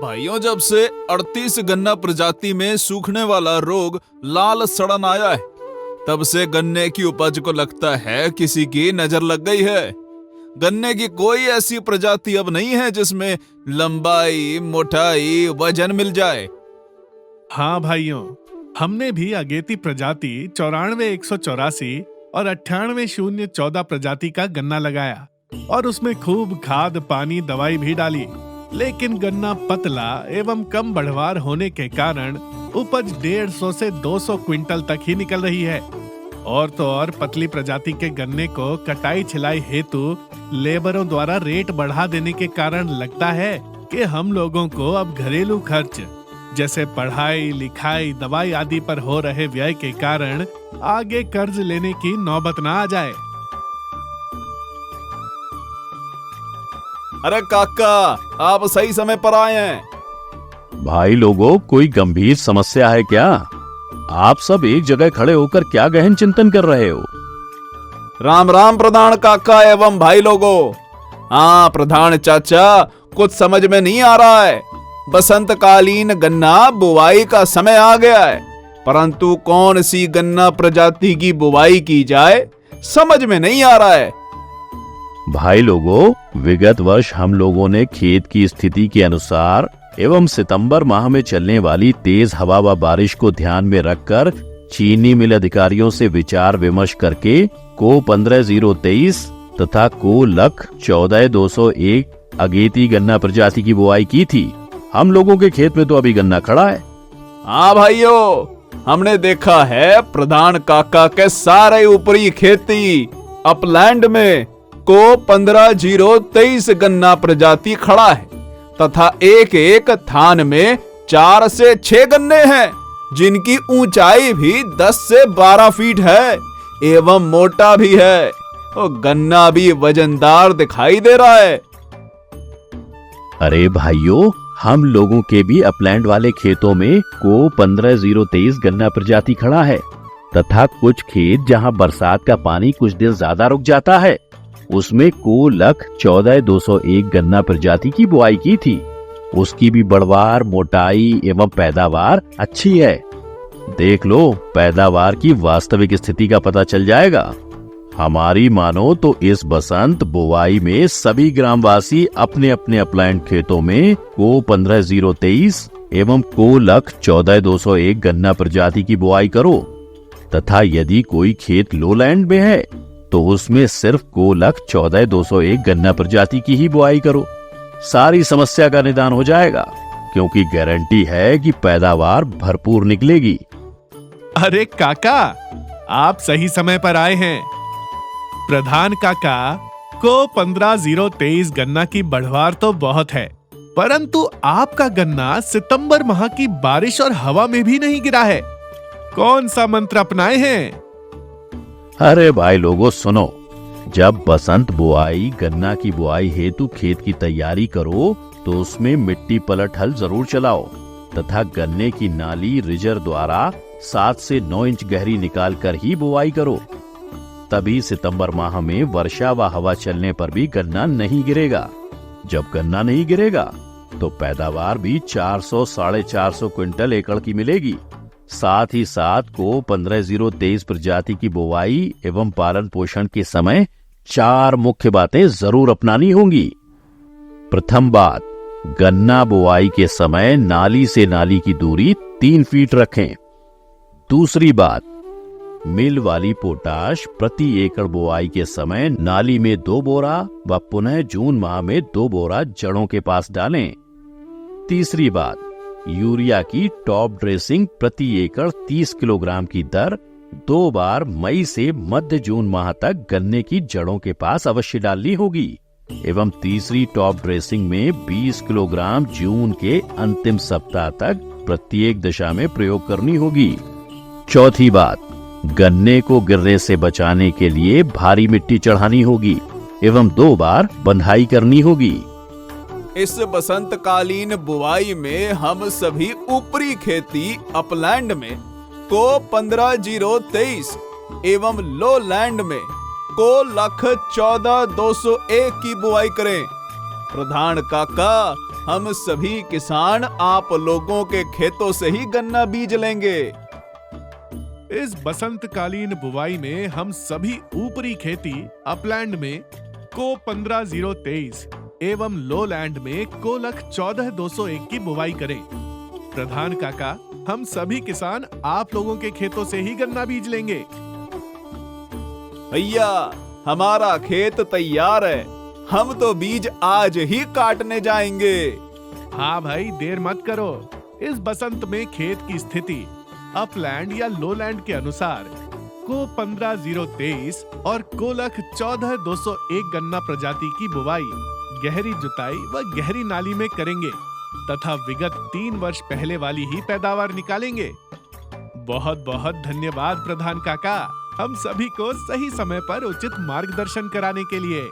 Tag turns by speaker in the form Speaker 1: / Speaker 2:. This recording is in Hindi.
Speaker 1: भाइयों, जब से 38 गन्ना प्रजाति में सूखने वाला रोग लाल सड़न आया है, तब से गन्ने की उपज को लगता है किसी की नजर लग गई है। गन्ने की कोई ऐसी प्रजाति अब नहीं है जिसमें लंबाई, मोटाई, वजन मिल जाए।
Speaker 2: हाँ भाइयों, हमने भी अगेती प्रजाति 94-184 और 98-014 प्रजाति का गन्ना लगाया और उसमें खूब खाद, पानी, दवाई भी डाली। लेकिन गन्ना पतला एवं कम बढ़वार होने के कारण उपज 150 से 200 क्विंटल तक ही निकल रही है। और तो और पतली प्रजाति के गन्ने को कटाई छिलाई हेतु लेबरों द्वारा रेट बढ़ा देने के कारण लगता है कि हम लोगों को अब घरेलू खर्च जैसे पढ़ाई, लिखाई, दवाई आदि पर हो रहे व्यय के कारण आगे कर्ज लेने की नौबत ना आ जाए।
Speaker 1: अरे काका, आप सही समय पर आए हैं।
Speaker 3: भाई लोगों, कोई गंभीर समस्या है क्या? आप सब एक जगह खड़े होकर क्या गहन चिंतन कर रहे हो?
Speaker 1: राम राम प्रधान काका एवं भाई लोगों। हाँ प्रधान चाचा, कुछ समझ में नहीं आ रहा है। बसंतकालीन गन्ना बुवाई का समय आ गया है, परंतु कौन सी गन्ना प्रजाति की बुवाई की जाए समझ में नहीं आ रहा है।
Speaker 3: भाई लोगों, विगत वर्ष हम लोगों ने खेत की स्थिति के अनुसार एवं सितंबर माह में चलने वाली तेज हवा व बारिश को ध्यान में रखकर चीनी मिल अधिकारियों से विचार विमर्श करके को 15-023 तथा को लख 14-201 अगेती गन्ना प्रजाति की बुआई की थी। हम लोगों के खेत में तो अभी गन्ना खड़ा है।
Speaker 1: हाँ भाइयों, हमने देखा है प्रधान काका के सारे ऊपरी खेती अपलैंड में को 15-023 गन्ना प्रजाति खड़ा है तथा एक एक थान में 4 से 6 गन्ने हैं, जिनकी ऊंचाई भी 10 से 12 फीट है एवं मोटा भी है और गन्ना भी वजनदार दिखाई दे रहा है।
Speaker 3: अरे भाइयों, हम लोगों के भी अपलैंड वाले खेतों में को 15-023 गन्ना प्रजाति खड़ा है तथा कुछ खेत जहां बरसात का पानी कुछ दिन ज्यादा रुक जाता है, उसमें को लख 14-201 गन्ना प्रजाति की बुआई की थी। उसकी भी बढ़वार, मोटाई एवं पैदावार अच्छी है। देख लो, पैदावार की वास्तविक स्थिति का पता चल जाएगा। हमारी मानो तो इस बसंत बुवाई में सभी ग्रामवासी अपने अपने अपलैंड खेतों में को 15-023 एवं को लख 14-201 गन्ना प्रजाति की बुआई करो तथा यदि कोई खेत लोलैंड में है तो उसमें सिर्फ को लख 14-201 गन्ना प्रजाति की ही बुआई करो। सारी समस्या का निदान हो जाएगा, क्योंकि गारंटी है कि पैदावार भरपूर निकलेगी।
Speaker 2: अरे काका, आप सही समय पर आए हैं। प्रधान काका, को 15-023 गन्ना की बढ़वार तो बहुत है, परंतु आपका गन्ना सितंबर माह की बारिश और हवा में भी नहीं गिरा है। कौन सा मंत्र अपनाए हैं?
Speaker 3: अरे भाई लोगों सुनो, जब बसंत बुआई गन्ना की बुआई हेतु खेत की तैयारी करो तो उसमें मिट्टी पलट हल जरूर चलाओ तथा गन्ने की नाली रिजर द्वारा 7 से 9 इंच गहरी निकाल कर ही बुआई करो। तभी सितंबर माह में वर्षा व हवा चलने पर भी गन्ना नहीं गिरेगा। जब गन्ना नहीं गिरेगा तो पैदावार भी 400-450 क्विंटल एकड़ की मिलेगी। साथ ही साथ को 15-023 प्रजाति की बुवाई एवं पालन पोषण के समय 4 मुख्य बातें जरूर अपनानी होंगी। प्रथम बात, गन्ना बुवाई के समय नाली से नाली की दूरी 3 फीट रखें। दूसरी बात, मिल वाली पोटाश प्रति एकड़ बुआई के समय नाली में 2 बोरा व पुनः जून माह में 2 बोरा जड़ों के पास डालें। तीसरी बात, यूरिया की टॉप ड्रेसिंग प्रति एकड़ 30 किलोग्राम की दर 2 बार मई से मध्य जून माह तक गन्ने की जड़ों के पास अवश्य डालनी होगी एवं तीसरी टॉप ड्रेसिंग में 20 किलोग्राम जून के अंतिम सप्ताह तक प्रत्येक दशा में प्रयोग करनी होगी। चौथी बात, गन्ने को गिरने से बचाने के लिए भारी मिट्टी चढ़ानी होगी एवं 2 बार बंधाई करनी होगी।
Speaker 1: इस बसंतकालीन बुवाई में हम सभी ऊपरी खेती अपलैंड में को 15-023 एवं लो लैंड में को लख 14-201 की बुआई करें। प्रधान काका, हम सभी किसान आप लोगों के खेतों से ही गन्ना बीज लेंगे।
Speaker 2: इस बसंतकालीन बुवाई में हम सभी ऊपरी खेती अपलैंड में को 15023 एवं लोलैंड में को लख 14201 की बुवाई करें। प्रधान काका, हम सभी किसान आप लोगों के खेतों से ही गन्ना बीज लेंगे।
Speaker 1: भैया, हमारा खेत तैयार है, हम तो बीज आज ही काटने जाएंगे।
Speaker 2: हाँ भाई, देर मत करो। इस बसंत में खेत की स्थिति अपलैंड या लोलैंड के अनुसार को 15023 और को लख 14201 गन्ना प्रजाति की बुवाई गहरी जुताई व गहरी नाली में करेंगे तथा विगत 3 वर्ष पहले वाली ही पैदावार निकालेंगे। बहुत बहुत धन्यवाद प्रधान काका, हम सभी को सही समय पर उचित मार्गदर्शन कराने के लिए।